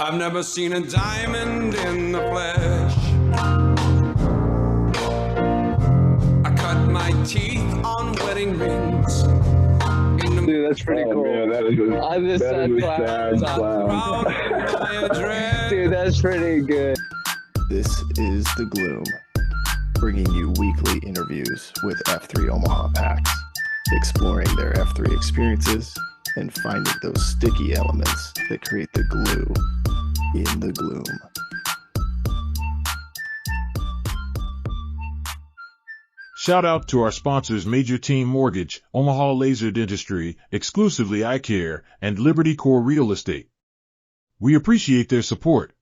I've never seen a diamond in the flesh. I cut my teeth on wedding rings. Dude, that's pretty cool. Man, that is a, On this that is a clown. sad clown. Dude, that's pretty good. This is The Gloom, bringing you weekly interviews with F3 Omaha packs, exploring their F3 experiences and finding those sticky elements that create the glue in the gloom. Shout out to our sponsors Major Team Mortgage, Omaha Laser Dentistry, Exclusively Eye Care, and Liberty Core Real Estate. We appreciate their support.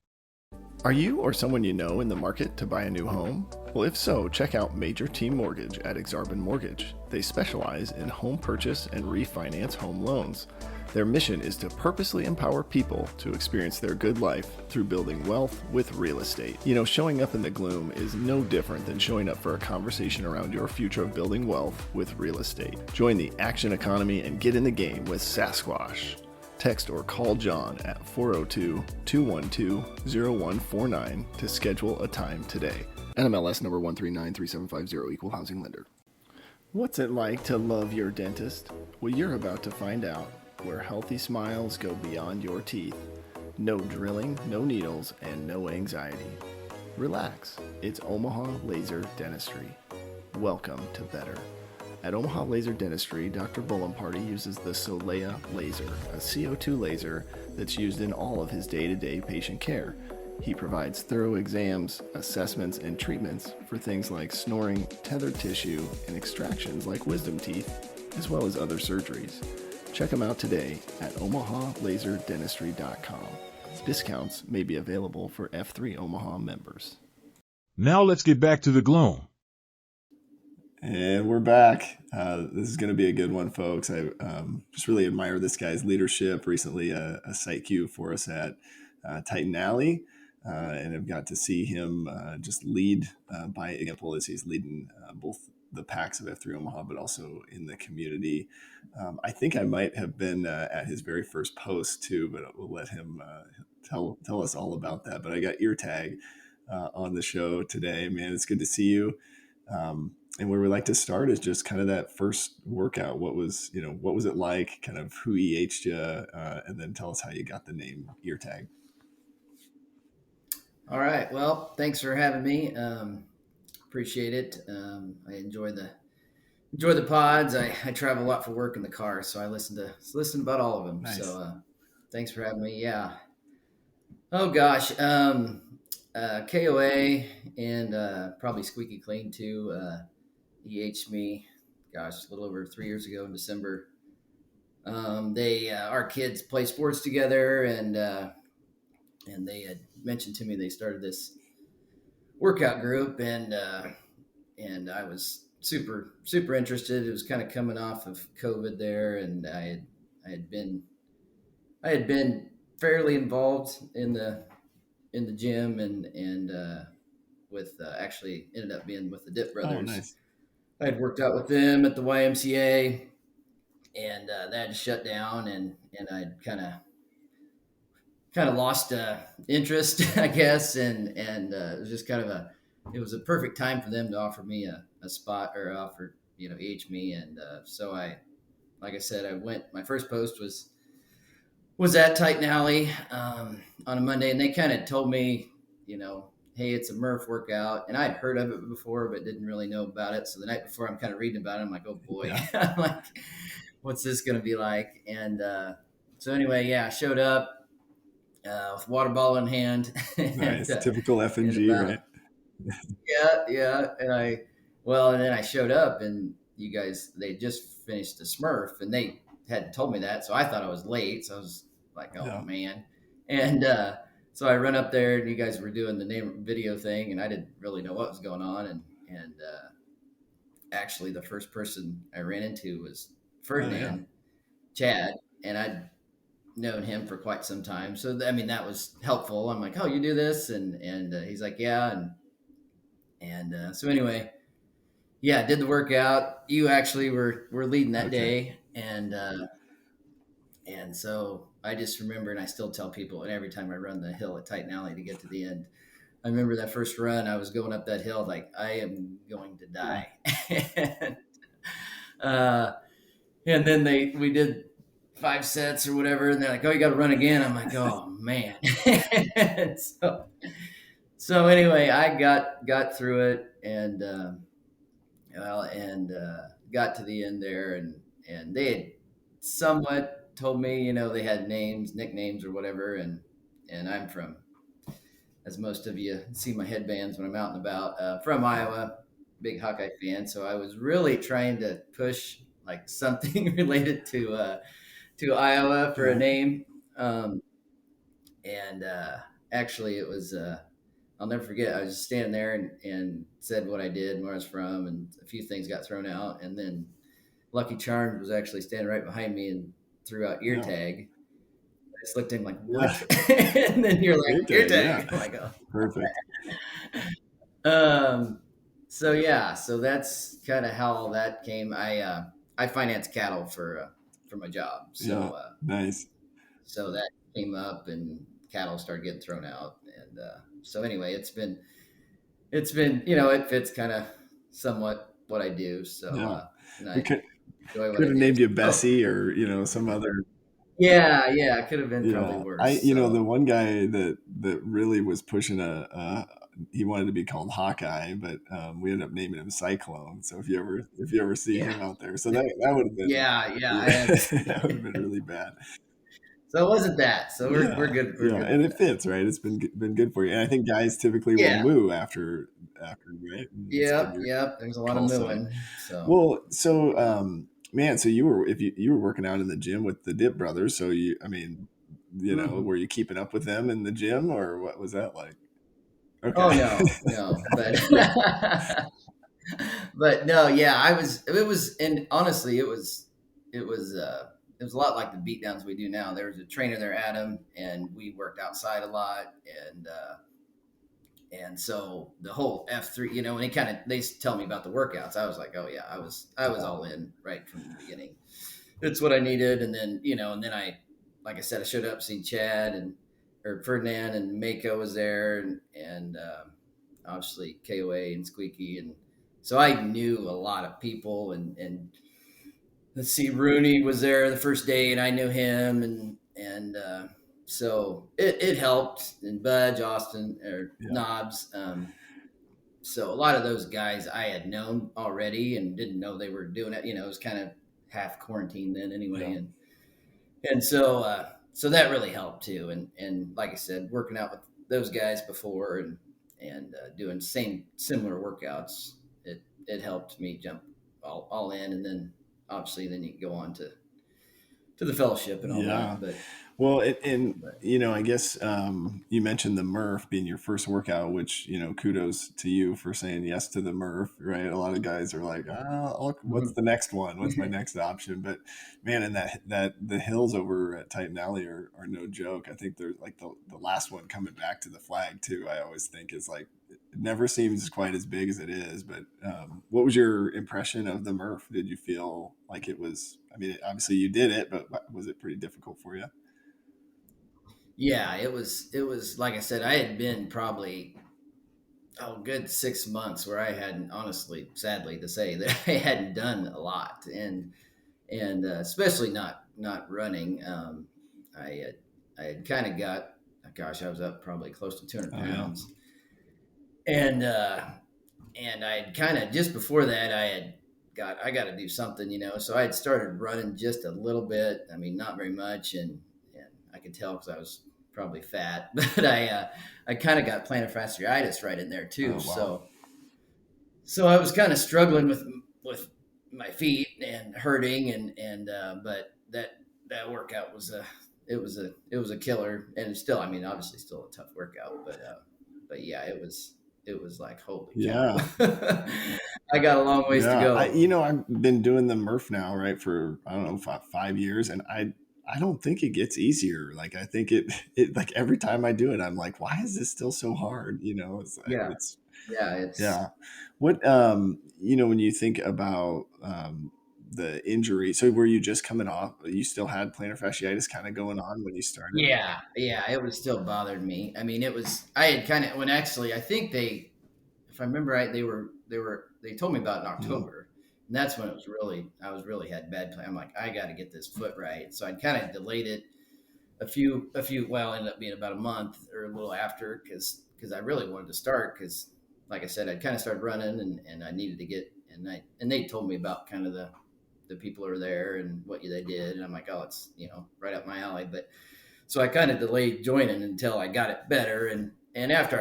Are you or someone you know in the market to buy a new home? Well, if so, check out Major Team Mortgage at Exarban Mortgage. They specialize in home purchase and refinance home loans. Their mission is to purposely empower people to experience their good life through building wealth with real estate. You know, showing up in the gloom is no different than showing up for a conversation around your future of building wealth with real estate. Join the action economy and get in the game with Sasquatch. Text or call John at 402-212-0149 to schedule a time today. NMLS number 1393750, Equal Housing Lender. What's it like to love your dentist? Well, you're about to find out, where healthy smiles go beyond your teeth. No drilling, no needles, and no anxiety. Relax, it's Omaha Laser Dentistry. Welcome to better. At Omaha Laser Dentistry, Dr. Bullenparty uses the Solea laser, a CO2 laser that's used in all of his day-to-day patient care. He provides thorough exams, assessments, and treatments for things like snoring, tethered tissue, and extractions like wisdom teeth, as well as other surgeries. Check him out today at omahalaserdentistry.com. Discounts may be available for F3 Omaha members. Now let's get back to the gloom. And we're back. This is going to be a good one, folks. I just really admire this guy's leadership. Recently, a site Q for us at Titan Alley, and I've got to see him just lead by example as he's leading both the packs of F3 Omaha, but also in the community. I think I might have been at his very first post too, but we'll let him tell us all about that. But I got ear tag on the show today, man. It's good to see you. And where we like to start is just kind of that first workout. What was it like? Kind of who EH'd you, and then tell us how you got the name ear tag. All right. Well, thanks for having me. Appreciate it. I enjoy the pods. I travel a lot for work in the car, so I listen to about all of them. Nice. So thanks for having me. Yeah. Oh gosh. KOA and probably Squeaky Clean too. EH'd me, gosh, a little over 3 years ago in December. Our kids play sports together, and they had mentioned to me they started this workout group, and I was super interested. It was kind of coming off of COVID there, and I had been fairly involved in the gym, and with actually ended up being with the Dip Brothers. Oh, nice. I had worked out with them at the YMCA, and that had shut down, and I'd kind of lost interest, I guess, and it was just it was a perfect time for them to offer me a spot, or offer, EH me, and so like I said, I went. My first post was at Titan Alley on a Monday, and they kind of told me, hey, it's a Murph workout. And I'd heard of it before, but didn't really know about it. So the night before, I'm kind of reading about it. I'm like, oh boy, yeah. I'm like, what's this going to be like? And so anyway, I showed up with water bottle in hand. Nice. Typical F&G, right? Yeah. And then I showed up, and you guys, they just finished the Smurf, and they hadn't told me that. So I thought I was late. So I was like, oh man. And so I run up there, and you guys were doing the name video thing, and I didn't really know what was going on. And actually, the first person I ran into was Ferdinand, Chad, and I'd known him for quite some time. So that was helpful. I'm like, oh, you do this, and he's like, yeah, and so anyway, did the workout. You actually were leading that day, and And so I just remember, and I still tell people, and every time I run the hill at Titan Alley to get to the end, I remember that first run, I was going up that hill like I am going to die. and, uh, and then we did 5 sets or whatever, and they're like, "Oh, you got to run again." I'm like, "Oh man." so anyway, I got through it, and got to the end there, and they had somewhat told me, they had names, nicknames, or whatever, and I'm from, as most of you see my headbands when I'm out and about, from Iowa, big Hawkeye fan. So I was really trying to push like something related to Iowa for a name. Um, and Actually, it was, I'll never forget, I was just standing there and said what I did and where I was from, and a few things got thrown out. And then Lucky Charms was actually standing right behind me and threw out ear tag. I just looked at him like, "What?" And then you're like, "Ear tag." I'm like, "Oh, perfect." So that's kind of how all that came. I finance cattle for my job. So nice. So that came up, and cattle started getting thrown out. And so anyway, it's been, it fits kind of somewhat what I do. So and I enjoy what Could I have do. named you Bessie or some other. Yeah, it could have been probably worse. The one guy that really was pushing he wanted to be called Hawkeye, but we ended up naming him Cyclone. So if you ever see him out there, so that would have been that would have been really bad. So it wasn't that. So we're good. We're good and it fits, right? It's been good for you. And I think guys typically will moo after, right? Yep. There's a lot of mooing. So well, so man, so you were working out in the gym with the Dip brothers, so were you keeping up with them in the gym, or what was that like? Okay. Oh no, but no, yeah, it was, and honestly, it was a lot like the beatdowns we do now. There was a trainer there, Adam, and we worked outside a lot, and so the whole F3, and they tell me about the workouts. I was like, oh yeah, I was all in right from the beginning. It's what I needed. And then, and then like I said, I showed up, seen Chad or Ferdinand, and Mako was there, and obviously KOA and Squeaky. And so I knew a lot of people, and let's see, Rooney was there the first day, and I knew him, and so it helped. And Budge, Austin, or Knobs. So a lot of those guys I had known already and didn't know they were doing it. It was kind of half quarantine then anyway. And so that really helped too. And like I said, working out with those guys before and doing similar workouts, it helped me jump all in. And then obviously then you can go on to the fellowship and all that. But well, I guess you mentioned the Murph being your first workout, which kudos to you for saying yes to the Murph, right? A lot of guys are like, what's the next one? What's my next option? But man, and that the hills over at Titan Alley are no joke. I think they're like the last one coming back to the flag too. I always think is like, it never seems quite as big as it is. But what was your impression of the Murph? Did you feel like it was? I mean, obviously you did it, but was it pretty difficult for you? Yeah, it was like I said, I had been probably good 6 months where I hadn't, honestly, sadly to say, that I hadn't done a lot, and especially not running. I had kind of got, gosh, I was up probably close to 200 pounds, and I had kind of, just before that, I got to do something, so I had started running just a little bit. I mean, not very much, and I could tell because I was probably fat, but I kind of got plantar fasciitis right in there too. Oh, wow. So I was kind of struggling with my feet and hurting, and but that workout was it was a killer, and it's still, I mean, obviously still a tough workout, but yeah, it was like, holy cow. I got a long ways to go. I've been doing the Murph now, right, for I don't know 5 years, and I don't think it gets easier. Like, I think it like every time I do it, I'm like, why is this still so hard? It's like, what when you think about the injury. So were you just coming off? You still had plantar fasciitis kind of going on when you started? Yeah, it was still bothered me. I mean, I had kind of when actually I think if I remember right, they told me about in October, and that's when I was really had bad plan. I'm like, I got to get this foot right, so I kind of delayed it a few. Well, it ended up being about a month or a little after because I really wanted to start because, like I said, I'd kind of started running and I needed to get and they told me about kind of the people who are there and what they did, and I'm like, oh, it's right up my alley, but. So I kind of delayed joining until I got it better, and after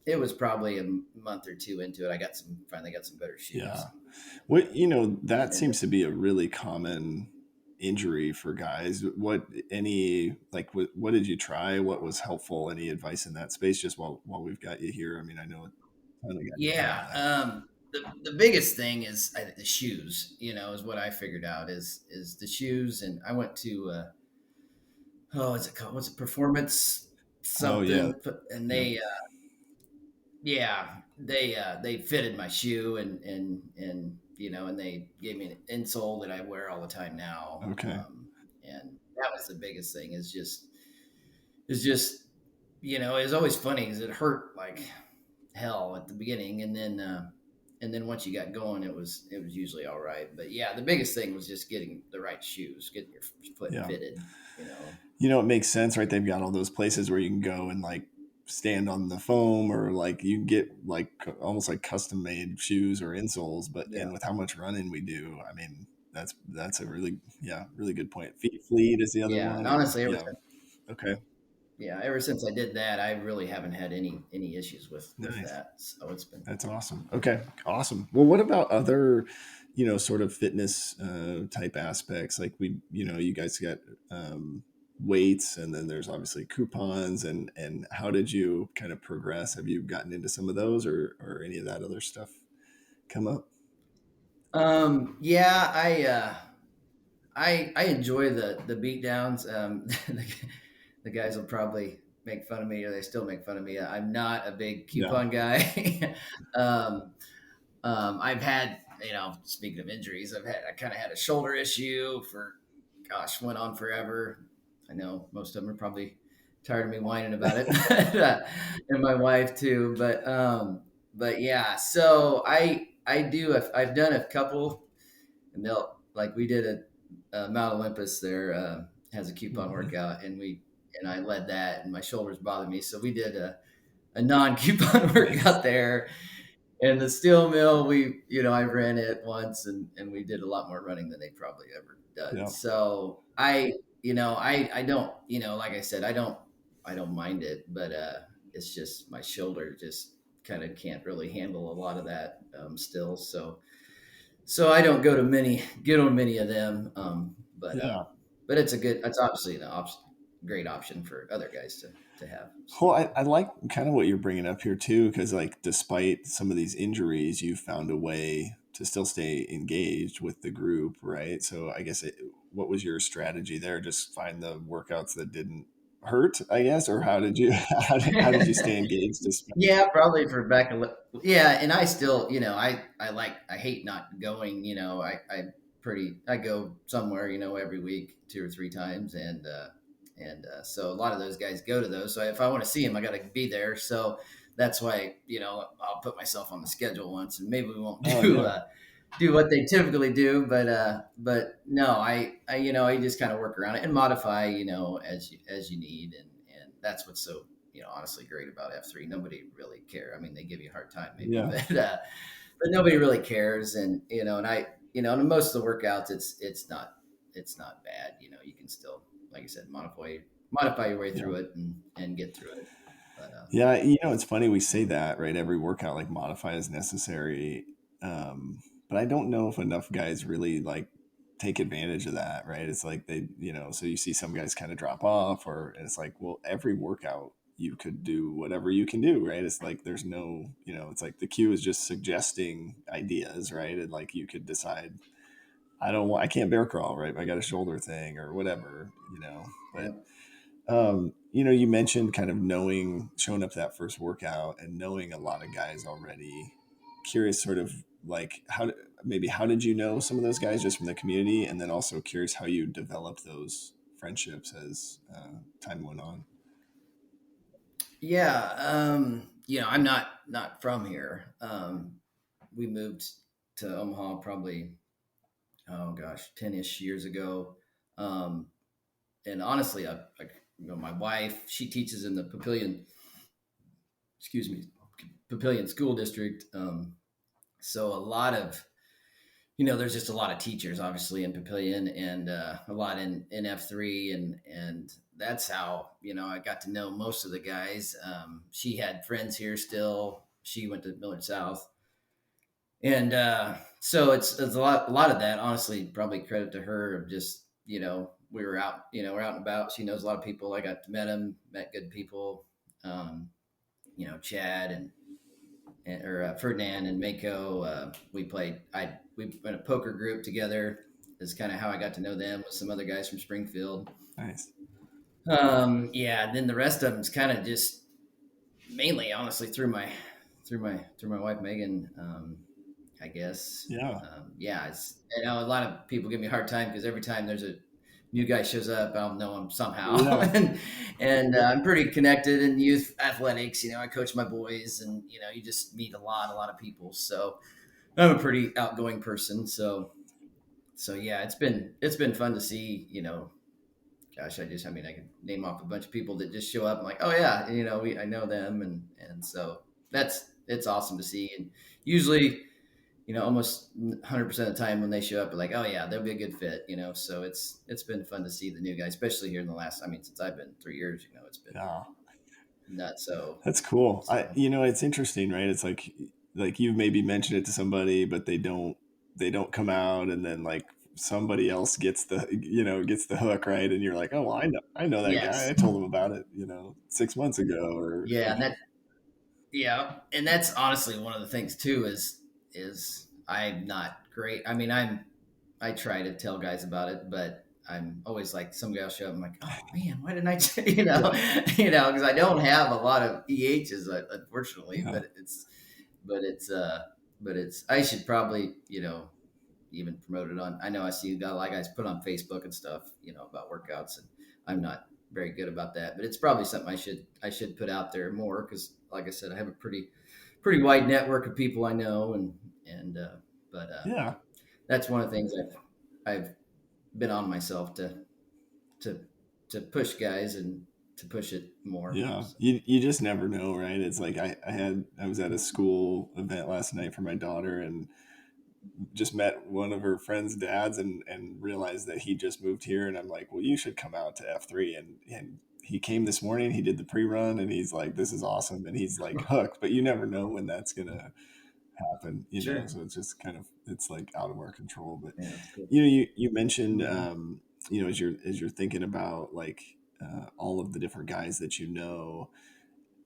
it was probably a month or two into it, I finally got some better shoes. Yeah, that seems to be a really common injury for guys. What did you try? What was helpful? Any advice in that space? Just while we've got you here, I mean, I know. Yeah, the biggest thing is the shoes. Is what I figured out is the shoes, and I went to. What's it called? What's it? Performance something. Oh, yeah. And they, they fitted my shoe and and they gave me an insole that I wear all the time now. Okay. And that was the biggest thing is just, it was always funny because it hurt like hell at the beginning. And then once you got going, it was usually all right. But yeah, the biggest thing was just getting the right shoes, getting your foot fitted, it makes sense, right? They've got all those places where you can go and like stand on the foam, or like you get like almost like custom made shoes or insoles. But and with how much running we do, I mean, that's a really good point. Fleet is the other one. And honestly, okay. Yeah, ever since I did that, I really haven't had any issues with that. So that's awesome. Okay, awesome. Well, what about other, sort of fitness type aspects? Like you guys got weights, and then there's obviously coupons, and how did you kind of progress? Have you gotten into some of those or any of that other stuff come up? Yeah, I enjoy the beat downs. The guys will probably make fun of me, or they still make fun of me. I'm not a big coupon guy. I've had, speaking of injuries, I kind of had a shoulder issue went on forever. I know most of them are probably tired of me whining about it, and my wife too. But yeah, so I've done a couple, and we did a Mount Olympus there has a coupon workout, and I led that, and my shoulders bothered me, so we did a non-coupon workout there. And the steel mill, I ran it once, and we did a lot more running than they probably ever done. Yeah. So I don't, like I said, I don't mind it, but it's just my shoulder just kind of can't really handle a lot of that still. So I don't get on many of them. But it's obviously an great option for other guys to have. Well, I like kind of what you're bringing up here too, because like despite some of these injuries, you found a way to still stay engaged with the group, right? So I guess what was your strategy there? Just find the workouts that didn't hurt, I guess, or how did you stay engaged? Yeah, probably for back. Yeah, and I still, I hate not going. I go somewhere, every week 2 or 3 times, and so a lot of those guys go to those. So if I want to see them, I got to be there. So that's why, I'll put myself on the schedule once, and maybe we won't do what they typically do, but no, I just kind of work around it and modify, as you need. And that's what's so, honestly great about F3. Nobody really care. I mean, they give you a hard time maybe, but nobody really cares. And, and in most of the workouts, it's not bad. You can still, like I said, modify your way through it and get through it. But, it's funny we say that, right? Every workout like modify is necessary. But I don't know if enough guys really like take advantage of that, right? It's like they, so you see some guys kind of drop off, and it's like, well, every workout you could do whatever you can do, right? It's like there's no, it's like the cue is just suggesting ideas, right? And like you could decide, I can't bear crawl, right? I got a shoulder thing or whatever, but you mentioned kind of showing up that first workout and knowing a lot of guys already curious, sort of like how did you know some of those guys just from the community, and then also curious how you developed those friendships as time went on. Yeah, I'm not from here. We moved to Omaha probably, oh gosh, 10-ish years ago. Um, and honestly, my wife, she teaches in the Papillion School District. So a lot of, there's just a lot of teachers, obviously, in Papillion, and a lot in F3, and that's how I got to know most of the guys. She had friends here still. She went to Millard South, and so it's a lot of that. Honestly, probably credit to her of just we were out, we're out and about. She knows a lot of people. I got to met good people. Chad or Ferdinand and Mako. We were in a poker group together. Is kind of how I got to know them with some other guys from Springfield. Nice. Yeah. And then the rest of them is kind of just mainly, honestly, through my wife Megan. I guess. Yeah. Yeah. A lot of people give me a hard time because every time there's a new guy shows up, I'll know him somehow. Yeah. and I'm pretty connected in youth athletics. I coach my boys, and you just meet a lot of people. So I'm a pretty outgoing person. So yeah, it's been fun to see. Gosh, I could name off a bunch of people that just show up. I'm like, oh yeah, I know them, and so it's awesome to see. And usually, almost 100% of the time when they show up, like, oh yeah, they'll be a good fit, so it's been fun to see the new guys, especially here in the last, since I've been 3 years, it's been nuts. So that's cool. It's interesting, right? It's like you've maybe mentioned it to somebody, but they don't come out, and then like somebody else gets the hook, right? And you're like, oh, well, I know that yes. guy. I told him about it, 6 months ago, or and that's honestly one of the things too is I'm not great. I try to tell guys about it, but I'm always like, some guy will show up, I'm like, oh man, why didn't I because I don't have a lot of EHs, unfortunately. Yeah. But it's I should probably even promote it on. I know I see you got a lot of guys put on Facebook and stuff about workouts, and I'm not very good about that, but it's probably something I should put out there more, because like I said, I have a pretty wide network of people I know, but yeah, that's one of the things I've been on myself to push guys and to push it more. Yeah. So. You just never know, right? It's like I was at a school event last night for my daughter, and just met one of her friend's dads, and realized that he just moved here. And I'm like, well, you should come out to F3. And he came this morning, he did the pre-run, and he's like, this is awesome. And he's like hooked, but you never know when that's going to happen, sure. So it's just kind of, it's like out of our control. But yeah, cool. You mentioned, as you're thinking about like all of the different guys that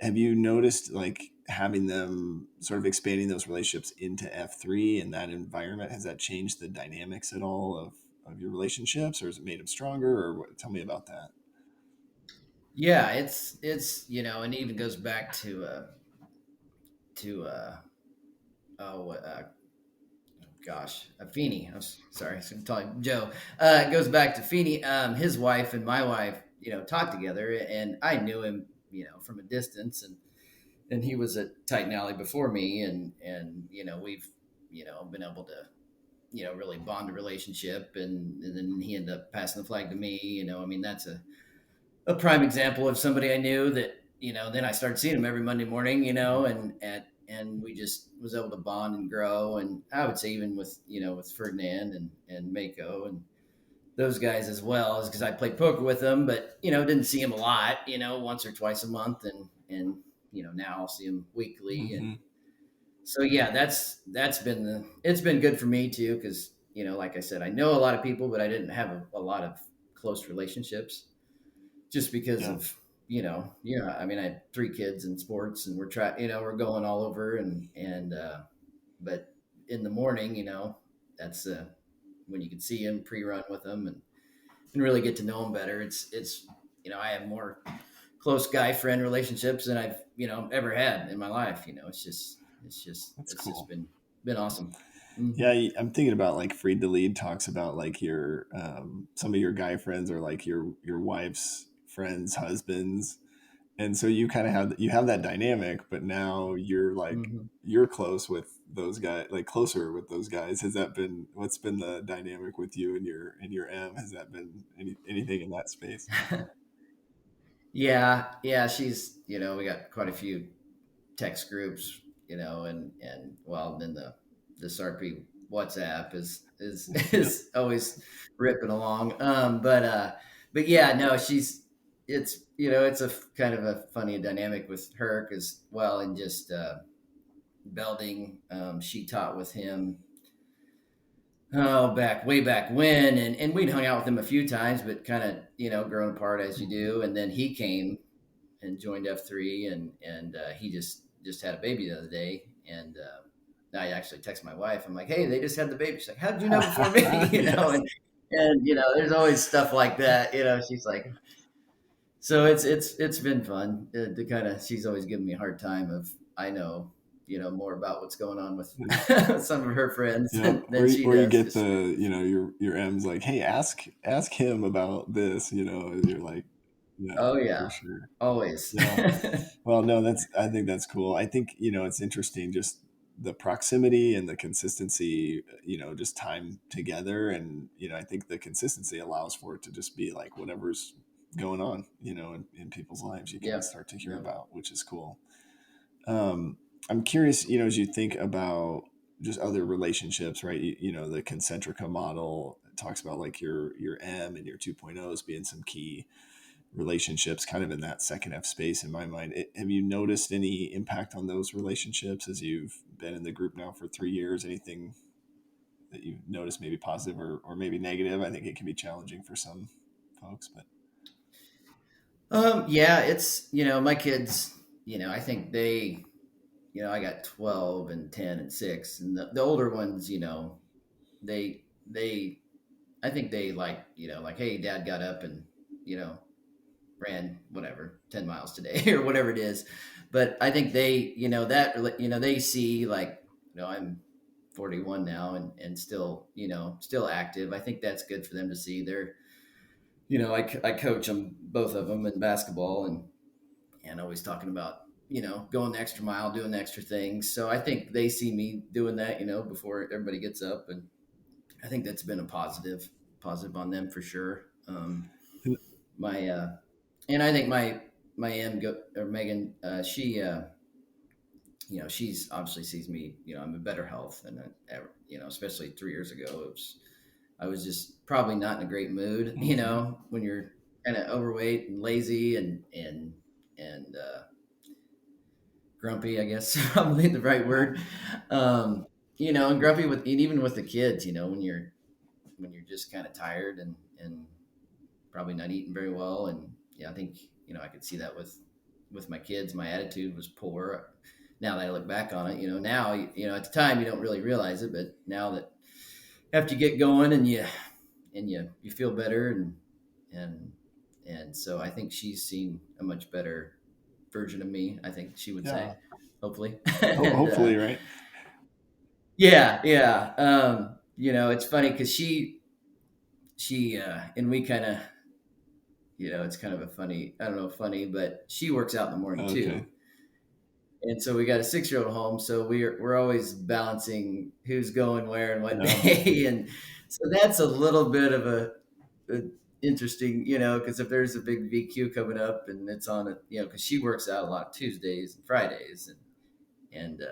have you noticed like having them sort of expanding those relationships into F3 in that environment? Has that changed the dynamics at all of your relationships, or has it made them stronger, or what? Tell me about that. Yeah, it's and it even goes back to Feeney. I'm sorry, I'm talking Joe. It goes back to Feeney. His wife and my wife, talked together, and I knew him, from a distance, and he was at Titan Alley before me, and we've, been able to, really bond a relationship, and then he ended up passing the flag to me. That's a prime example of somebody I knew that, then I started seeing him every Monday morning, and we just was able to bond and grow. And I would say even with, with Ferdinand and Mako and those guys as well, is because I played poker with them, but, didn't see him a lot, once or twice a month. And now I'll see him weekly. Mm-hmm. And so, yeah, it's been good for me too. Cause like I said, I know a lot of people, but I didn't have a lot of close relationships just because of, I had 3 kids in sports, and we're going all over, and but in the morning, that's when you can see him, pre-run with them, and really get to know him better. It's I have more close guy friend relationships than I've ever had in my life. It's just it's cool. just been awesome. Mm-hmm. Yeah, I'm thinking about like Freed the Lead talks about like your some of your guy friends are like your wife's friends' husbands, and so you kind of have that dynamic, but now you're like Mm-hmm. you're close with those guys, like closer with those guys. Has that been what's been the dynamic with you and your M? Has that been anything in that space? Yeah, she's, we got quite a few text groups, and well, then the SRP WhatsApp is Yep. is always ripping along. But yeah, no, it's a kind of a funny dynamic with her because, well, and just Belding, she taught with him. Oh, way back when, and we'd hung out with him a few times, but kind of, grown apart as you do. And then he came and joined F3, and he just had a baby the other day, and I actually texted my wife. I'm like, "Hey, they just had the baby." She's like, "How did you know before me?" Yes. And there's always stuff like that. She's like, so it's been fun to kind of. She's always giving me a hard time of I know more about what's going on with some of her friends than she or you does. get the your M's like, hey, ask him about this. You're like, yeah, Oh for yeah, sure. always. Yeah. Well, no, I think that's cool. I think, it's interesting just the proximity and the consistency, just time together. And, I think the consistency allows for it to just be like whatever's going on, in people's lives, you can Yeah, start to hear yeah. about, which is cool. I'm curious, as you think about just other relationships, right? The Concentrica model talks about like your M and your 2.0s being some key relationships kind of in that second F space in my mind. Have you noticed any impact on those relationships as you've been in the group now for 3 years? Anything that you've noticed maybe positive or maybe negative? I think it can be challenging for some folks, but Yeah, it's my kids. I think they, I got 12 and 10 and 6, and the older ones, they I think they like, like, hey, dad got up and you know ran whatever 10 miles today or whatever it is. But I think they, they see like, I'm 41 now and still, still active. I think that's good for them to see. They're, I coach them, both of them, in basketball, and always talking about, going the extra mile, doing the extra things. So I think they see me doing that, before everybody gets up, and I think that's been a positive on them for sure. My and I think my or Megan, she, she's obviously sees me, I'm in better health than I ever, especially 3 years ago. I was just probably not in a great mood, when you're kind of overweight and lazy and grumpy, I guess, probably the right word. And grumpy and even with the kids, when you're just kind of tired and probably not eating very well. And yeah, I think, I could see that with my kids. My attitude was poor. Now that I look back on it, now, at the time you don't really realize it, but now that after you get going and you feel better, and and so I think she's seen a much better version of me, I think she would say, hopefully. And hopefully, right? yeah. It's funny because she and we kind of, it's kind of a funny, I don't know, funny, but she works out in the morning Okay. too. And so we got a 6-year-old at home, so we're always balancing who's going where and what day, and so that's a little bit of a interesting, because if there's a big VQ coming up and it's on it, because she works out a lot Tuesdays and Fridays, and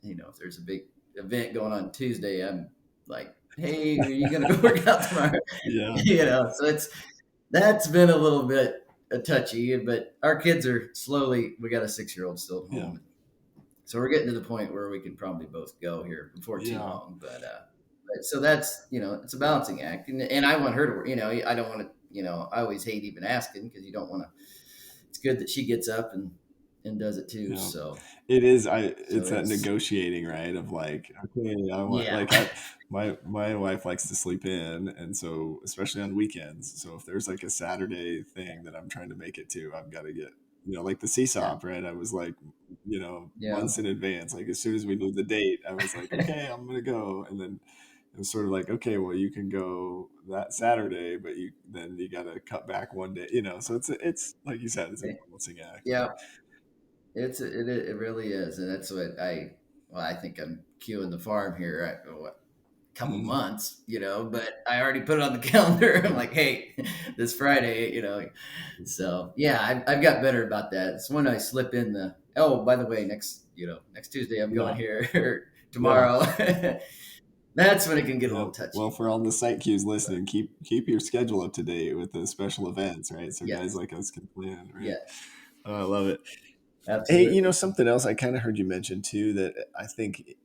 if there's a big event going on Tuesday, I'm like, hey, are you gonna go work out tomorrow? Yeah. So that's been a little bit touchy, but our kids are slowly. We got a 6-year-old still at home, so we're getting to the point where we can probably both go here before too long. But so that's, it's a balancing act, and I want her to work. I don't want to. I always hate even asking because you don't want to. It's good that she gets up and does it too. So it is. It's that negotiating, right? Of like, okay, I want my wife likes to sleep in, and so especially on weekends. So if there's like a Saturday thing that I'm trying to make it to, I've got to get like the seesaw, right? I was like Yeah. months in advance. Like as soon as we knew the date, I was like, okay, I'm gonna go. And then it was sort of like, okay, well, you can go that Saturday, but you got to cut back one day. So it's like you said, it's a balancing act. Yeah. It really is, and that's what I think I'm queuing the farm here. Couple Mhm. months, but I already put it on the calendar. I'm like, hey, this Friday, So yeah, I've got better about that. It's when I slip in oh, by the way, next Tuesday I'm going Yeah, here yeah, tomorrow. That's when it can get a yeah. little Well, touchy. for all the site cues But listening, keep your schedule up to date with the special events, right? So guys yes, like us can plan, right? yes, Oh, I love it. Hey, absolutely. something else I kind of heard you mention too that I think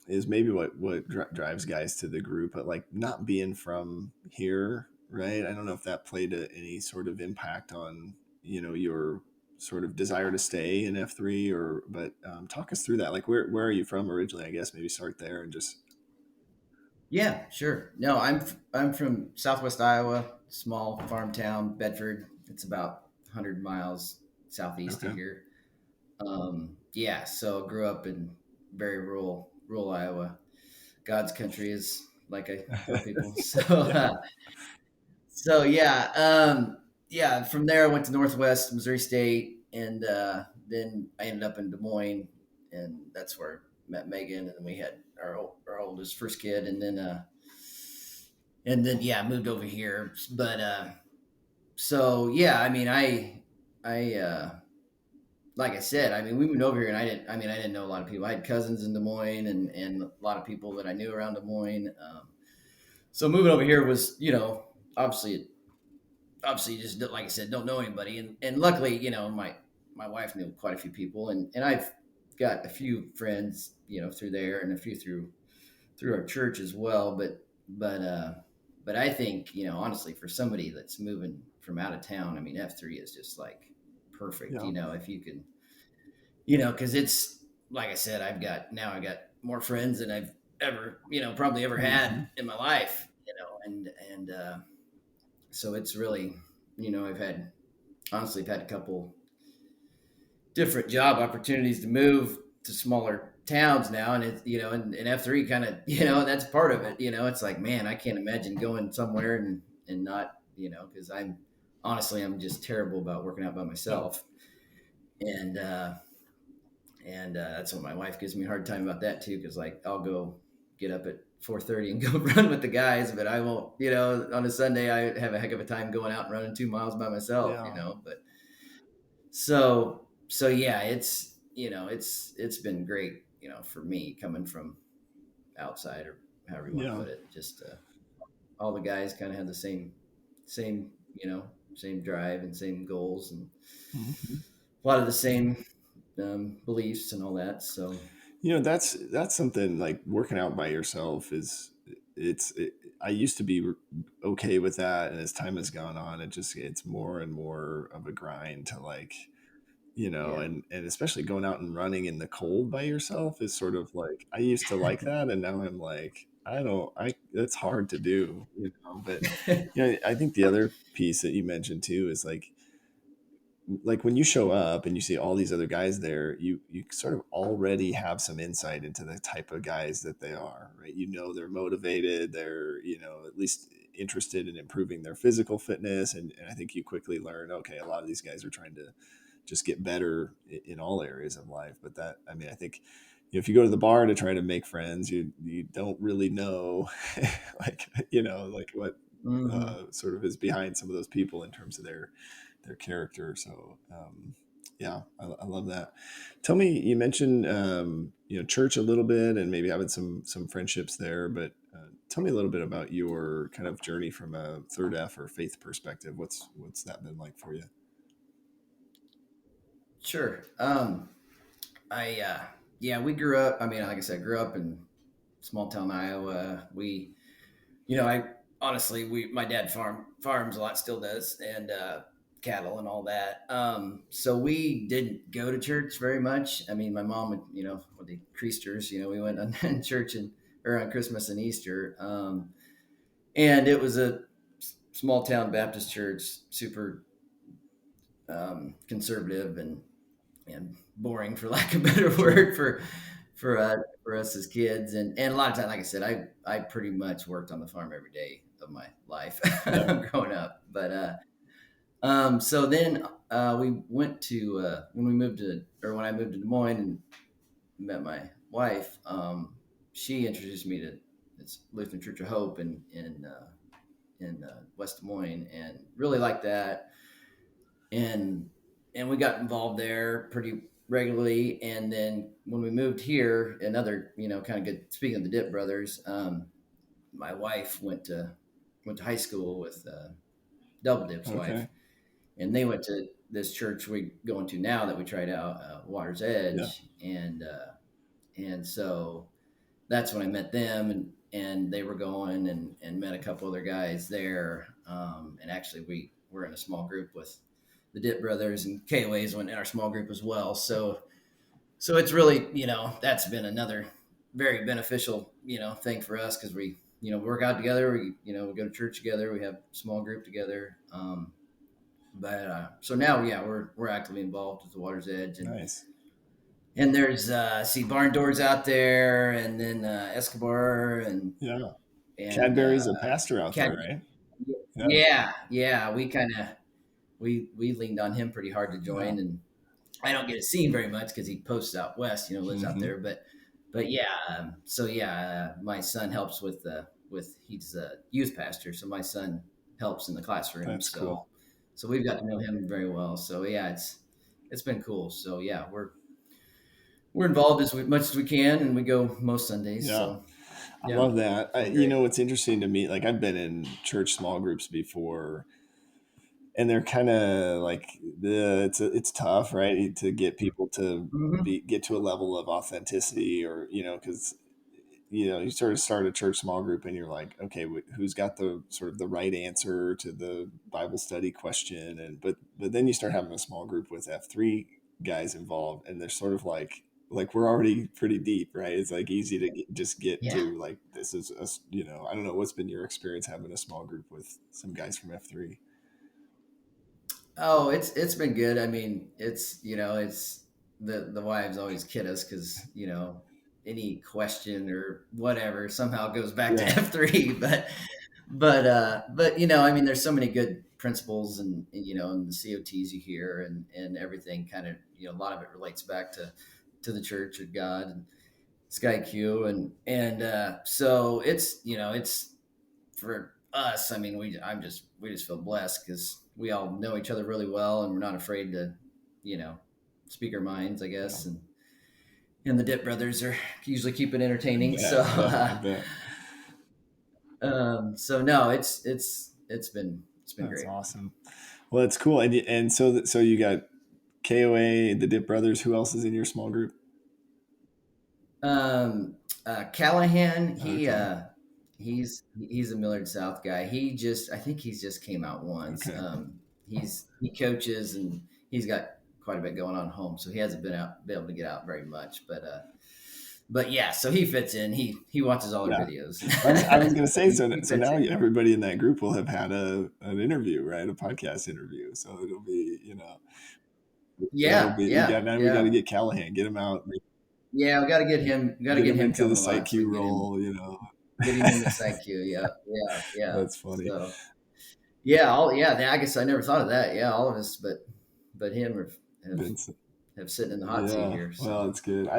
is maybe what drives guys to the group, but like not being from here, right? I don't know if that played any sort of impact on your sort of desire to stay in F3, but talk us through that. Like where are you from originally? I guess maybe start there and just Yeah, sure. No, I'm from Southwest Iowa, small farm town, Bedford. It's about 100 miles southeast of okay. here. Yeah, so grew up in very rural Iowa. God's country is like I tell people. So Yeah, so yeah, yeah. From there, I went to Northwest Missouri State, and then I ended up in Des Moines, and that's where I met Megan, and then we had our oldest first kid, and then yeah, moved over here. But so yeah, I mean, I like I said, I mean, we moved over here, and I didn't know a lot of people. I had cousins in Des Moines, and a lot of people that I knew around Des Moines. So moving over here was, obviously, you just like I said, don't know anybody, and luckily, my wife knew quite a few people, and I've got a few friends, through there, and a few through our church as well. But uh, but I think, honestly, for somebody that's moving from out of town, I mean, F3 is just like perfect. yeah. If you can, because it's like I said, I've got more friends than I've ever, probably ever had Hmm. in my life, and so it's really, I've had a couple different job opportunities to move to smaller towns now, and it's, and F3 kind of, that's part of it. It's like, man, I can't imagine going somewhere and not, because I'm just terrible about working out by Yeah, myself, and that's what my wife gives me a hard time about that too, because like I'll go get up at 4:30 and go run with the guys, but I won't, on a Sunday I have a heck of a time going out and running 2 miles by myself, yeah, but so yeah, it's been great, for me coming from outside, or however you want to yeah. put it. Just all the guys kind of had the same, same drive and same goals, and Mhm. a lot of the same beliefs and all that. So That's something like working out by yourself I used to be okay with that, and as time has gone on, it's more and more of a grind to like, yeah. and especially going out and running in the cold by yourself is sort of like, I used to like that, and now I'm like, I don't I it's hard to do, but I think the other piece that you mentioned too is like when you show up and you see all these other guys there, you sort of already have some insight into the type of guys that they are, right? They're motivated, they're at least interested in improving their physical fitness, and I think you quickly learn, okay, a lot of these guys are trying to just get better in all areas of life. But I think if you go to the bar to try to make friends, you don't really know like like what Hmm. sort of is behind some of those people in terms of their character. So yeah, I love that. Tell me, you mentioned church a little bit and maybe having some friendships there, but tell me a little bit about your kind of journey from a third F or faith perspective. What's that been like for you? Sure. I Yeah, we grew up. I mean, like I said, grew up in small town Iowa. I honestly, my dad farms a lot, still does, and cattle and all that. So we didn't go to church very much. I mean, my mom would, with the Creasters, we went on church or on Christmas and Easter. And it was a small town Baptist church, super conservative, and and boring, for lack of a better word, for us as kids. And a lot of times, like I said, I pretty much worked on the farm every day of my life growing up. But so then we went to when I moved to Des Moines and met my wife. She introduced me to it's Lutheran Church of Hope in West Des Moines, and really liked that. And we got involved there pretty regularly. And then when we moved here, another kind of good. Speaking of the Dip brothers, my wife went to high school with Double Dip's wife, and they went to this church we go into now that we tried out, Water's Edge, and so that's when I met them, and they were going, and met a couple other guys there, and actually we were in a small group with the Dip brothers, and KOAs went in our small group as well. So it's really that's been another very beneficial thing for us, because we work out together, we we go to church together, we have a small group together. But so now, we're actively involved with the Water's Edge, and Nice. And there's see Barn Doors out there, and then Escobar, and Cadbury's a pastor out there, right? Yeah. We kind of we leaned on him pretty hard to join, and I don't get to see him very much because he posts out west, lives out there. But my son helps with he's a youth pastor, so my son helps in the classroom. That's cool. So we've got to know him very well. So it's been cool. So we're involved as much as we can, and we go most Sundays. Yeah. So I love that. What's interesting to me, like I've been in church small groups before, and they're kind of like it's tough, right, to get people to get to a level of authenticity, or because you sort of start a church small group and you're like, okay, who's got the sort of the right answer to the Bible study question, and but then you start having a small group with F3 guys involved, and they're sort of like we're already pretty deep, right? It's like easy to get to like, this is I don't know, what's been your experience having a small group with some guys from F3? Oh, it's been good. I mean, it's the wives always kid us because any question or whatever somehow goes back to F3, but I mean, there's so many good principles, and and the COTs you hear, and everything kind of a lot of it relates back to the Church of God and Sky Q, and so it's for us. I mean, we just feel blessed because we all know each other really well, and we're not afraid to speak our minds, I guess. And the Dip brothers are usually keep it entertaining. So no, it's been That's great. awesome. Well, that's cool. And so you got KOA, the Dip brothers. Who else is in your small group? Callahan, he's a Millard South guy. I think he's just came out once. He coaches, and he's got quite a bit going on at home, so he hasn't been able to get out very much. But yeah, so he fits in. He watches all our videos. I was going to say, so now everybody in that group will have had an interview, right? A podcast interview. So it'll be, we got to get Callahan, get him out. Yeah, we got to get him. Got to get him into the site Q role, Get him in the site Q. Yeah. That's funny. So, I guess I never thought of that. Yeah, all of us, but him have sitting in the hot seat here. So. Well, it's good.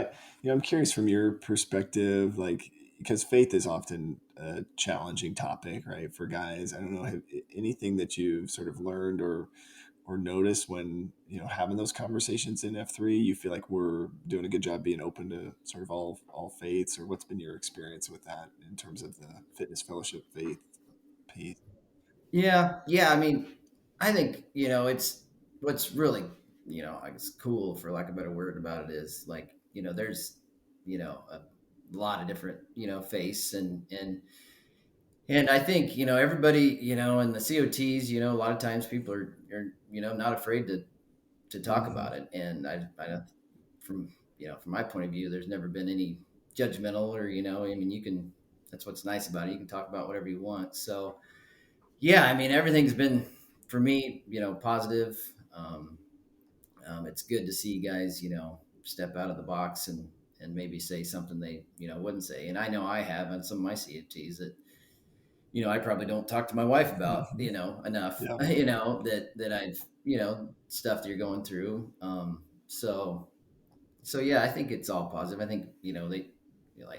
I'm curious from your perspective, like, because faith is often a challenging topic, right, for guys. I don't know, anything that you've sort of learned or noticed when having those conversations in F3? You feel like we're doing a good job being open to sort of all faiths, or what's been your experience with that in terms of the fitness fellowship faith piece? Yeah. I mean, I think it's what's really I guess cool, for lack of a better word, about it is like there's a lot of different faiths, and I think everybody in the COTs, a lot of times people are not afraid to talk about it, and I from my point of view, there's never been any judgmental, or I mean, that's what's nice about it, you can talk about whatever you want. So yeah, I mean, everything's been for me positive. it's good to see guys, step out of the box and maybe say something they, wouldn't say. And I know I have on some of my CFTs that, I probably don't talk to my wife about, enough, Yeah. that I've, stuff that you're going through. So yeah, I think it's all positive. I think, like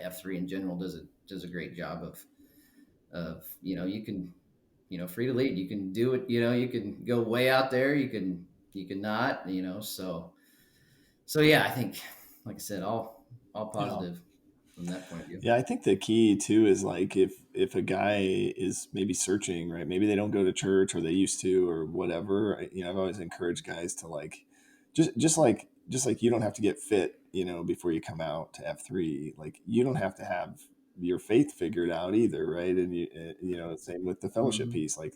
F3 in general does a great job of, you can, free to lead, you can do it, you can go way out there, you can not, so yeah, I think, like I said, all Yeah. positive from that point of view. Yeah, I think the key too is like if a guy is maybe searching, right? Maybe they don't go to church or they used to or whatever. I've always encouraged guys to like just like you don't have to get fit, before you come out to F3. Like you don't have to have your faith figured out either, right? And same with the fellowship Mm-hmm. piece. Like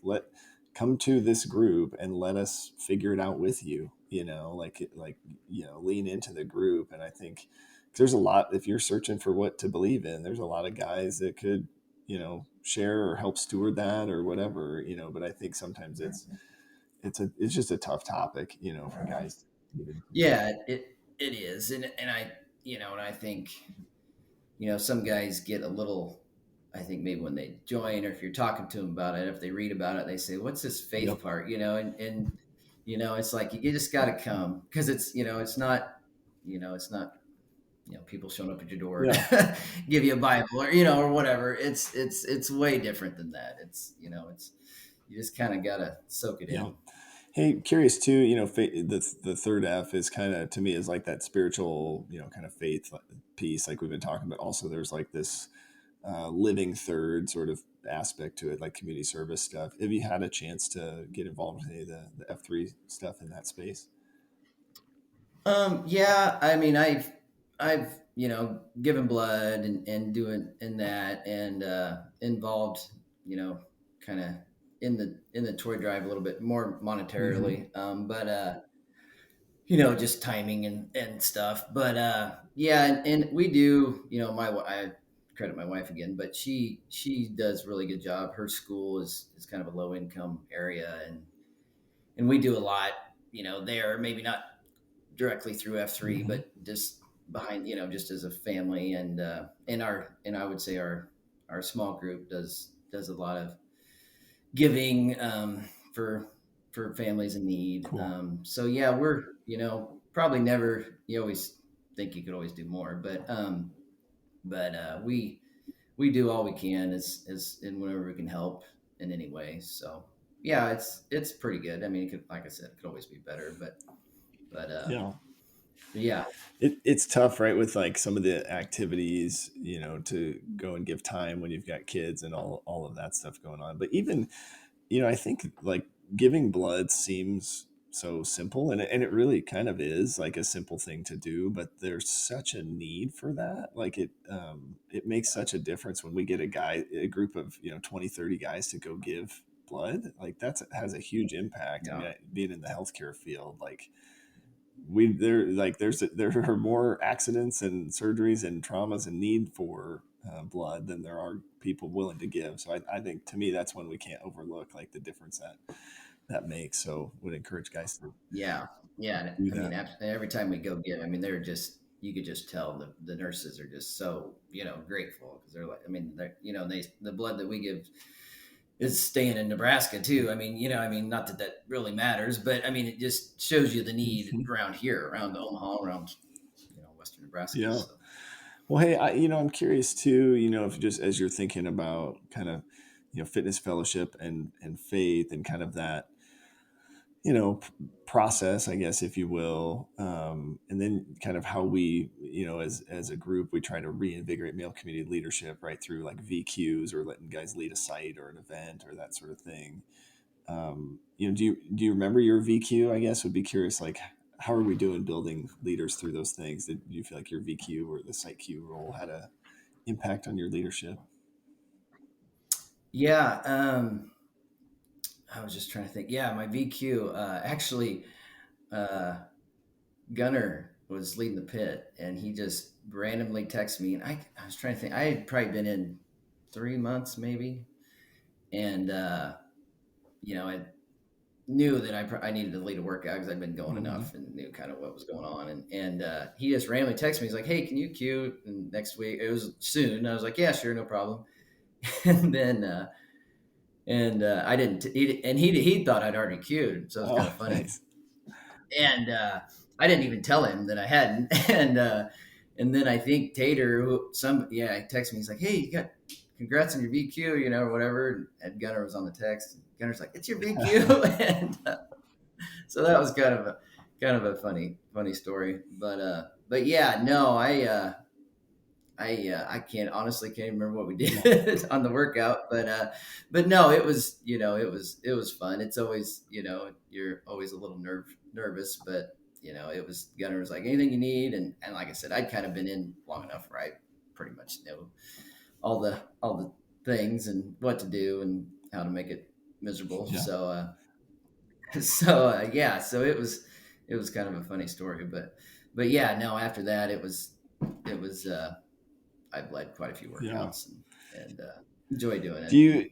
come to this group and let us figure it out with you. Lean into the group. And I think there's a lot, if you're searching for what to believe in, there's a lot of guys that could share or help steward that or whatever, but I think sometimes it's just a tough topic, for guys to get into. Yeah, it is, and I, and I think, some guys get a little. I think maybe when they join, or if you're talking to them about it, if they read about it, they say, "What's this faith Yep. part?" And it's like you just got to come because it's not, it's not, people showing up at your door Yeah. to give you a Bible or or whatever. It's way different than that. It's you just kind of gotta soak it Yeah. in. Hey, curious too, the third F is kind of, to me, is like that spiritual, kind of faith piece, like we've been talking about. Also, there's like this living third sort of aspect to it, like community service stuff. Have you had a chance to get involved with any of the F3 stuff in that space? Yeah, I mean, I've given blood and doing in that and involved, kind of in the toy drive a little bit more Mm-hmm. monetarily, but just timing and stuff. But yeah, and we do, I credit my wife again, but she does a really good job. Her school is kind of a low income area, and we do a lot, there, maybe not directly through F3, Mm-hmm. but just behind, just as a family. And I would say our small group does a lot of giving, for families in need. Cool. So yeah, we're, probably never, you always think you could always do more, but we do all we can as in whenever we can help in any way. So yeah, it's pretty good. I mean, it could, like I said, it could always be better, but Yeah. yeah. It's tough, right? With like some of the activities, to go and give time when you've got kids and all of that stuff going on. But even, I think like giving blood seems so simple, and it really kind of is like a simple thing to do, but there's such a need for that. Like it makes such a difference when we get a group of 20, 30 guys to go give blood. Like has a huge impact. I Yeah. mean, being in the healthcare field, like there are more accidents and surgeries and traumas and need for blood than there are people willing to give. So I think, to me, that's when we can't overlook like the difference that makes. So would encourage guys to Yeah, yeah. do I mean, that. every time we go get, I mean, they're just, you could just tell the nurses are just so, grateful because they're like, I mean, the blood that we give is staying in Nebraska too. I mean, not that that really matters, but I mean, it just shows you the need Mhm. around here, around Omaha, around, Western Nebraska. Yeah. So Well, hey, I'm curious too, if just as you're thinking about kind of, fitness fellowship and faith and kind of that, process, I guess, if you will, and then kind of how we, as a group, we try to reinvigorate male community leadership, right, through like VQs or letting guys lead a site or an event or that sort of thing. Do you remember your VQ? I guess would be curious, like how are we doing building leaders through those things? Do you feel like your VQ or the site Q role had a impact on your leadership? yeah, I was just trying to think. Yeah, my VQ, actually, uh, Gunner was leading the pit, and he just randomly texted me, and I was trying to think. I had probably been in 3 months, maybe, and I knew that I needed to lead a workout because I'd been going enough and knew kind of what was going on. And he just randomly texted me. He's like, "Hey, can you cue next week?" It was soon. I was like, "Yeah, sure, no problem." And then I didn't. He thought I'd already queued, so it was kind of funny. Nice. And I didn't even tell him that I hadn't. And then I think Tater, he texted me. He's like, "Hey, you got congrats on your VQ, or whatever." And Gunner was on the text. Gunner's like, "It's your VQ," and so that was kind of a funny story. But yeah, no, I can't remember what we did on the workout, but no, it was fun. It's always, you're always a little nervous, but it was, Gunner was like, "Anything you need," and like I said, I'd kind of been in long enough where I pretty much know all the things and what to do and how to make it miserable. Yeah. So it was kind of a funny story, but yeah, no, after that it was I've led quite a few workouts and enjoy doing it. Do you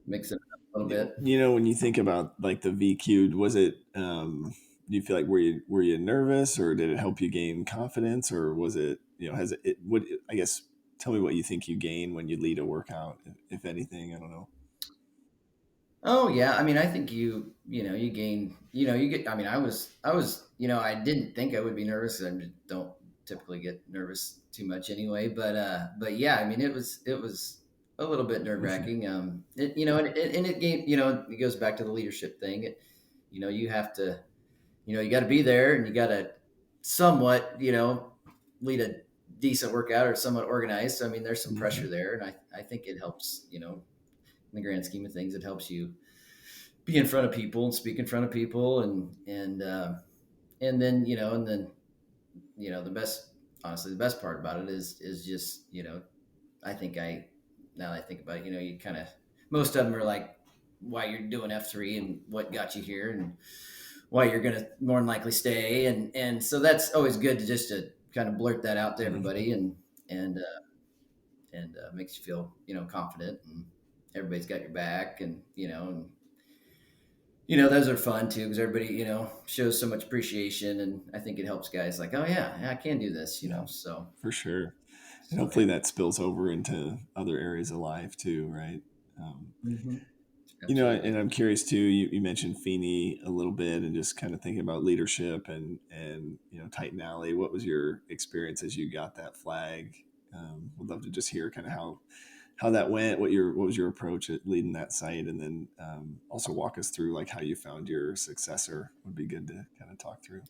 mix it up a little bit? When you think about like the VQ, was it? Do you feel like were you nervous, or did it help you gain confidence, or was it? Has it? Would I guess? Tell me what you think you gain when you lead a workout, if anything. I don't know. Oh yeah, I mean, I think you gain, you get. I mean, I was, I didn't think I would be nervous. I don't typically get nervous too much anyway. But yeah, I mean, it was a little bit nerve wracking. And it game, it goes back to the leadership thing. You have to, you got to be there, and you got to somewhat, lead a decent workout or somewhat organized. So, I mean, there's some pressure there, and I think it helps, in the grand scheme of things, it helps you be in front of people and speak in front of people, and then the best part about it is just, I think now that I think about it, you kind of, most of them are like why you're doing F3 and what got you here and why you're going to more than likely stay. And so that's always good to kind of blurt that out to everybody, and makes you feel, confident, and everybody's got your back, and those are fun too, because everybody, shows so much appreciation, and I think it helps guys like, "Oh yeah, I can do this," so. For sure. And hopefully that spills over into other areas of life too, right? And I'm curious too, you mentioned Feeney a little bit, and just kind of thinking about leadership and Titan Alley. What was your experience as you got that flag? Would love to just hear kind of how that went, what was your approach at leading that site, and then also walk us through like how you found your successor. Would be good to kind of talk through.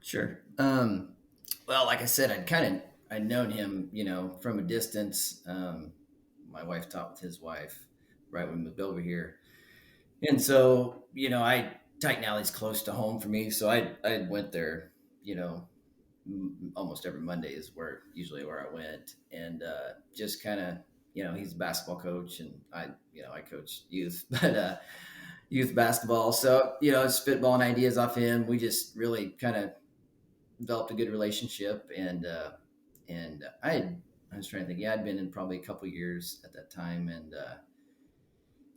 Sure. Well, like I said, I'd known him, from a distance. My wife taught with his wife right when we moved over here. And so, Titan Alley's close to home for me. So I went there, almost every Monday is usually where I went, and just kind of, he's a basketball coach, and I coach youth, but youth basketball. So, spitballing ideas off him. We just really kind of developed a good relationship, and I was trying to think. Yeah, I'd been in probably a couple years at that time,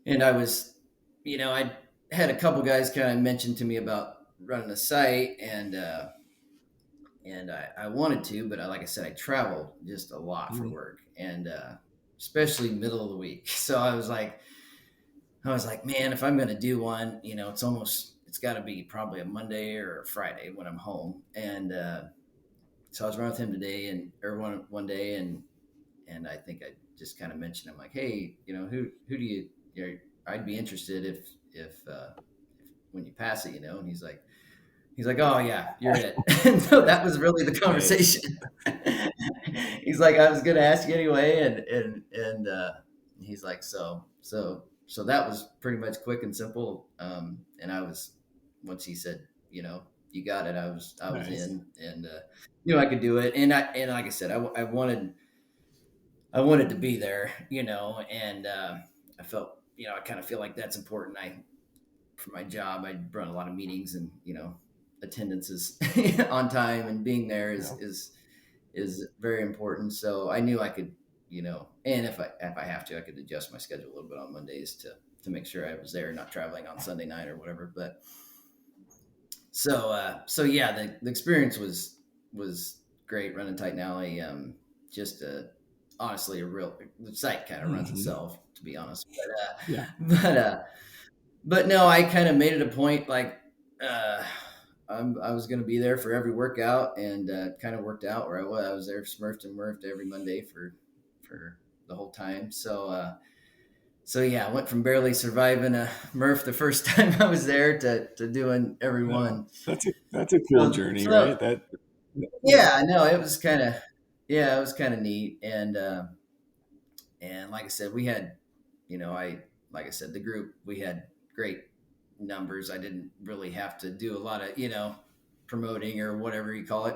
and I was, I had a couple guys kind of mentioned to me about running a site, and I wanted to, but like I said, I traveled just a lot for work, and especially middle of the week. So I was like, man, if I'm going to do one, it's got to be probably a Monday or a Friday when I'm home. And so I was running with him one day, and I think I just kind of mentioned him, like, "Hey, who do you, I'd be interested if when you pass it, and he's like, "Oh yeah, you're it." And so that was really the conversation. He's like, "I was going to ask you anyway," and he's like, so that was pretty much quick and simple. And once he said, "You got it," I was nice. In, and I could do it, and like I said, I wanted to be there, and I felt, I kind of feel like that's important. For my job, I run a lot of meetings, and attendance is on time, and being there is very important. So I knew I could, and if I have to, I could adjust my schedule a little bit on Mondays make sure I was there, not traveling on Sunday night or whatever. But so yeah, the experience was great running Titan Alley. Just honestly a real, the site kind of runs itself, to be honest. But no, I kind of made it a point, like I was going to be there for every workout, and kind of worked out where I was. I was there smurfed and murphed every Monday for the whole time. So yeah, I went from barely surviving a Murph the first time I was there to doing every one. That's a cool journey, right? Yeah, no, it was kind of neat, and like I said, we had, like I said, the group, we had great numbers. I didn't really have to do a lot of promoting or whatever you call it,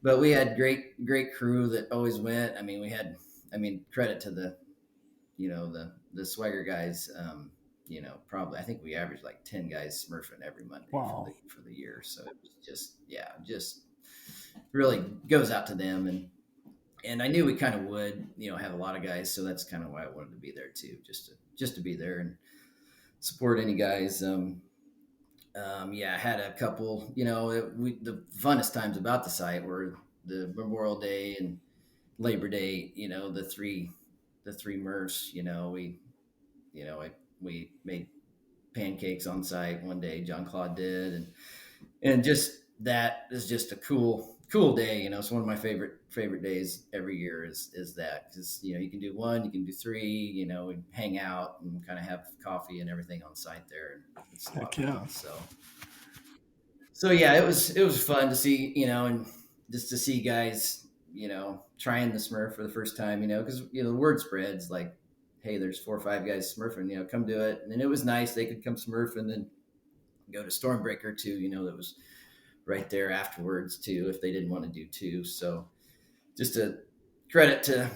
but we had great crew that always went. I mean, credit to the the swagger guys. Probably I think we averaged like 10 guys smurfing every Monday for the year. So it was just really goes out to them, and I knew we kind of would have a lot of guys, so that's kind of why I wanted to be there too, just to be there and support any guys. I had a couple. The funnest times about the site were the Memorial Day and Labor Day. The three Murphs. We made pancakes on site one day. John Claude did, and just that is just a cool day. It's one of my favorite days every year is that, because you can do one, you can do three. We hang out and kind of have coffee and everything on site there. It's a lot of fun. So yeah, it was fun to see, and just to see guys, trying the Smurf for the first time, because the word spreads like, hey, there's 4 or 5 guys smurfing, come do it. And it was nice. They could come smurf and then go to Stormbreaker too, that was right there afterwards too, if they didn't want to do 2. So just a credit to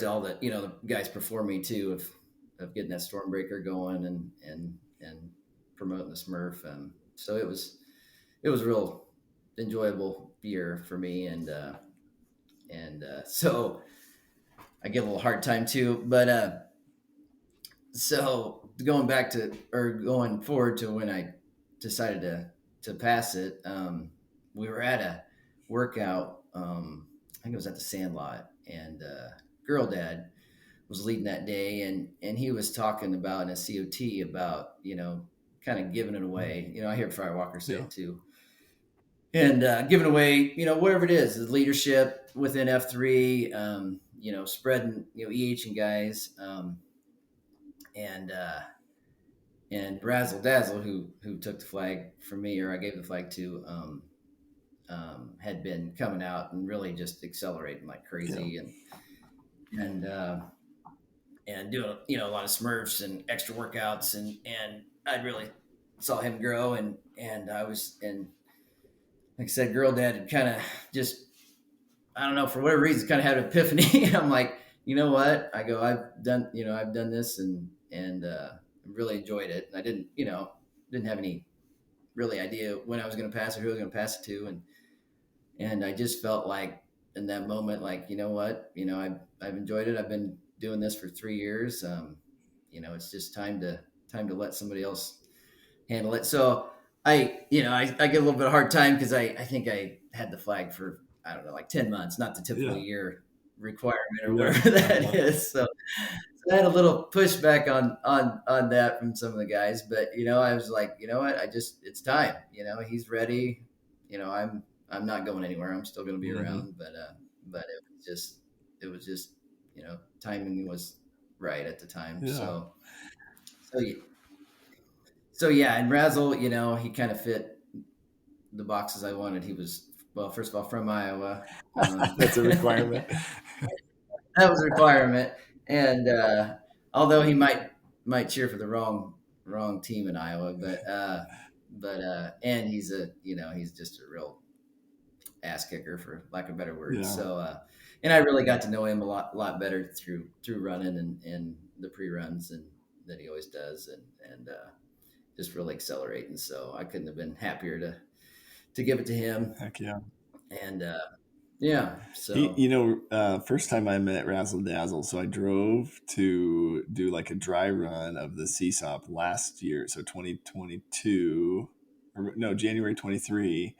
all the, the guys before me too, of getting that Stormbreaker going and promoting the Smurf. So it was real enjoyable year for me. And so I get a little hard time too, but so going forward to when I decided to pass it, we were at a workout. I think it was at the Sandlot, and Girl Dad was leading that day, and he was talking about in a COT about kind of giving it away. I hear Firewalker say it too. And giving away, whatever it is, the leadership within F3, spreading, EH and guys, and Razzle Dazzle, who took the flag from me, or I gave the flag to, had been coming out and really just accelerating like crazy, and doing a lot of Smurfs and extra workouts, and I really saw him grow, and like I said, Girl Dad had kind of just, I don't know, for whatever reason, kind of had an epiphany. I'm like, you know what? I go, I've done this, and really enjoyed it. And I didn't have any really idea when I was going to pass it, who I was going to pass it to. And I just felt like in that moment, like, you know what, I've enjoyed it. I've been doing this for 3 years. It's just time to let somebody else handle it. So I get a little bit of a hard time, because I think I had the flag for, I don't know, like 10 months, not the typical year requirement or whatever that is. So I had a little pushback on that from some of the guys, but I was like, you know what, it's time. He's ready. I'm not going anywhere. I'm still going to be around, but it was just timing was right at the time. Yeah. So yeah, and Razzle, he kind of fit the boxes I wanted. He was, well, first of all, from Iowa. That's a requirement. That was a requirement. And although he might cheer for the wrong team in Iowa, but and he's he's just a real ass kicker, for lack of better words. Yeah. So and I really got to know him a lot better through running and the pre-runs and that he always does, and just really accelerating. So I couldn't have been happier to give it to him. Heck yeah. And Yeah. So, First time I met Razzle Dazzle, so I drove to do like a dry run of the CSOP last year, so 2022, or no, January 23,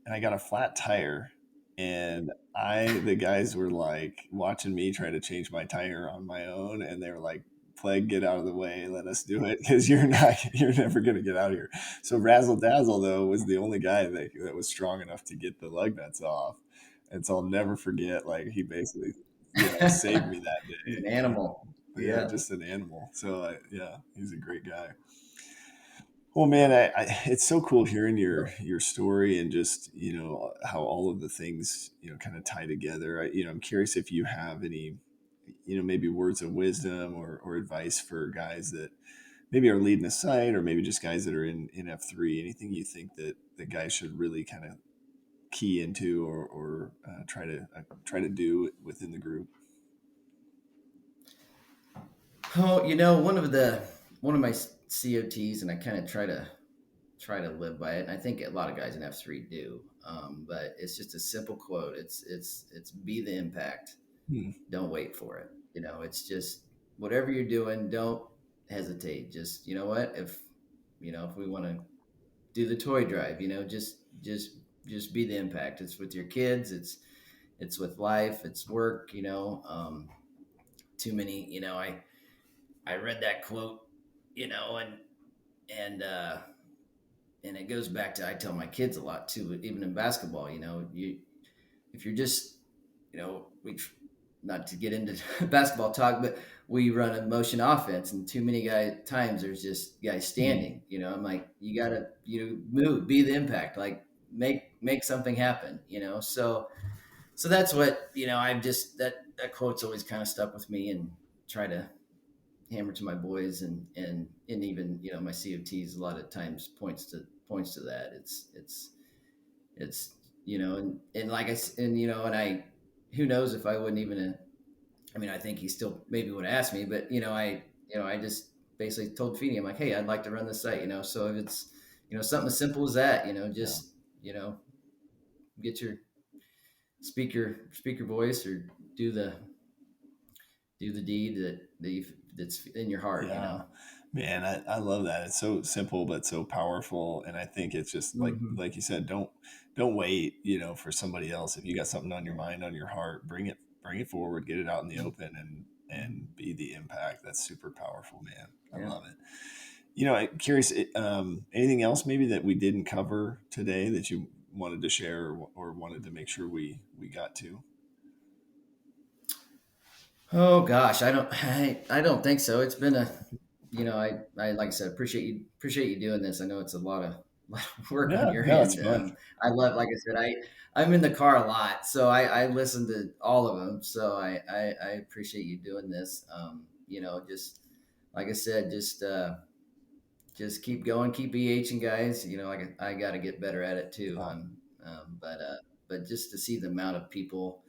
and I got a flat tire, and the guys were like watching me try to change my tire on my own, and they were like, "Plague, get out of the way, let us do it, because you're never gonna get out of here." So Razzle Dazzle though was the only guy that was strong enough to get the lug nuts off, and so I'll never forget. Like he basically, saved me that he's an day. animal. Yeah, Yeah. just an animal. So yeah, he's a great guy. Well, man, it's so cool hearing your story and just how all of the things kind of tie together. I'm curious if you have any maybe words of wisdom or advice for guys that maybe are leading a site or maybe just guys that are in F3. Anything you think that guys should really kind of key into or try to do within the group. Oh, one of my COTs, and I kind of try to live by it. And I think a lot of guys in F3 do. But it's just a simple quote. It's be the impact. Hmm. Don't wait for it. It's just whatever you're doing, don't hesitate. Just what if we want to do the toy drive, just be the impact. It's with your kids. It's with life. It's work. Too many. I read that quote. And and it goes back to I tell my kids a lot too, even in basketball. You if you're just we not to get into basketball talk, but we run a motion offense, and too many times there's just guys standing. I'm like, you gotta move, be the impact, like make something happen. So that's what I've just that quote's always kind of stuck with me, and try to hammer to my boys, and even my COTs a lot of times points to that. It's and like and and I who knows if I wouldn't even I mean I think he still maybe would ask me, but I just basically told Feeney, I'm like, hey, I'd like to run this site, so if it's something as simple as that, Yeah. just get your speaker voice, or do the deed that's in your heart. Yeah. Man, I love that. It's so simple but so powerful. And I think it's just Mm-hmm. like you said, don't wait, for somebody else. If you got something on your mind, on your heart, bring it forward, get it out in the open and be the impact. That's super powerful, man. I Yeah. love it. I'm curious, anything else maybe that we didn't cover today that you wanted to share or wanted to make sure we got to? Oh gosh, I don't think so. It's been I like I said, appreciate you doing this. I know it's a lot of lot of work on Yeah, your no, it's end. fun. I love, like I said, I'm in the car a lot, so I listen to all of them. So I appreciate you doing this. Just like I said, just keep going, keep EHing, guys. I got to get better at it too. Yeah. But just to see the amount of people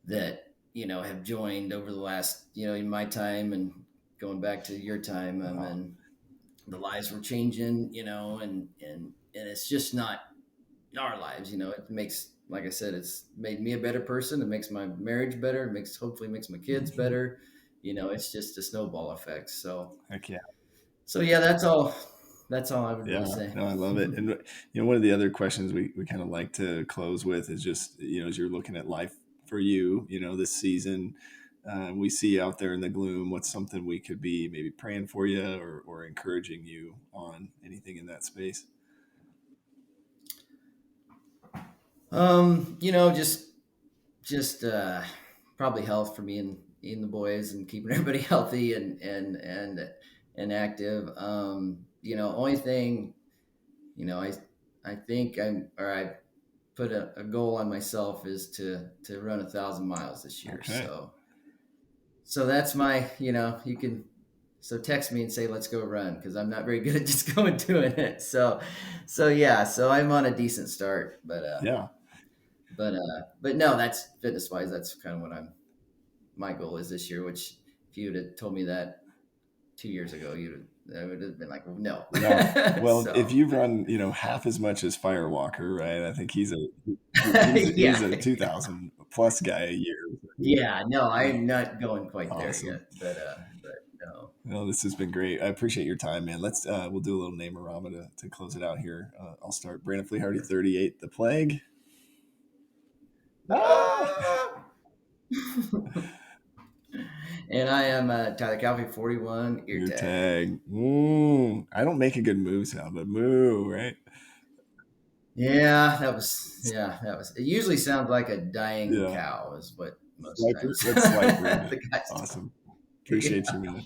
that have joined over the last in my time, and going back to your time, Wow. and the lives were changing, and it's just not our lives. It makes, like I said, it's made me a better person. It makes my marriage better. Hopefully makes my kids Mhm. better. It's just a snowball effect. Heck yeah. So yeah, that's all I would really Yeah, say. no, I love it. And one of the other questions we kind of like to close with is just as you're looking at life for you, this season, we see out there in the gloom. What's something we could be maybe praying for you or encouraging you on? Anything in that space? Just probably health for me and the boys, and keeping everybody healthy and active. Only thing, I think I put a goal on myself is to run 1,000 miles this year. Okay. So that's my, you can, so text me and say, let's go run. Cause I'm not very good at just going doing it. So yeah, so I'm on a decent start, Yeah. but no, that's fitness wise. That's kind of what my goal is this year, which if you would have told me that 2 years ago, That would have been like, no. No. Well, So, if you run, half as much as Firewalker, right? I think he's a yeah. 2,000 plus guy a year. Yeah, no, I'm not going quite Awesome. there yet, but no. Well, this has been great. I appreciate your time, man. Let's we'll do a little name-orama to close it out here. I'll start. Brandon Flehardy, 38, The Plague. And I am Tyler Calvi, 41, Ear Tag. I don't make a good moo sound, but moo, right? Yeah, that was. It usually sounds like a dying cow, is what most times. That's slight, the guys awesome. Appreciate you, man.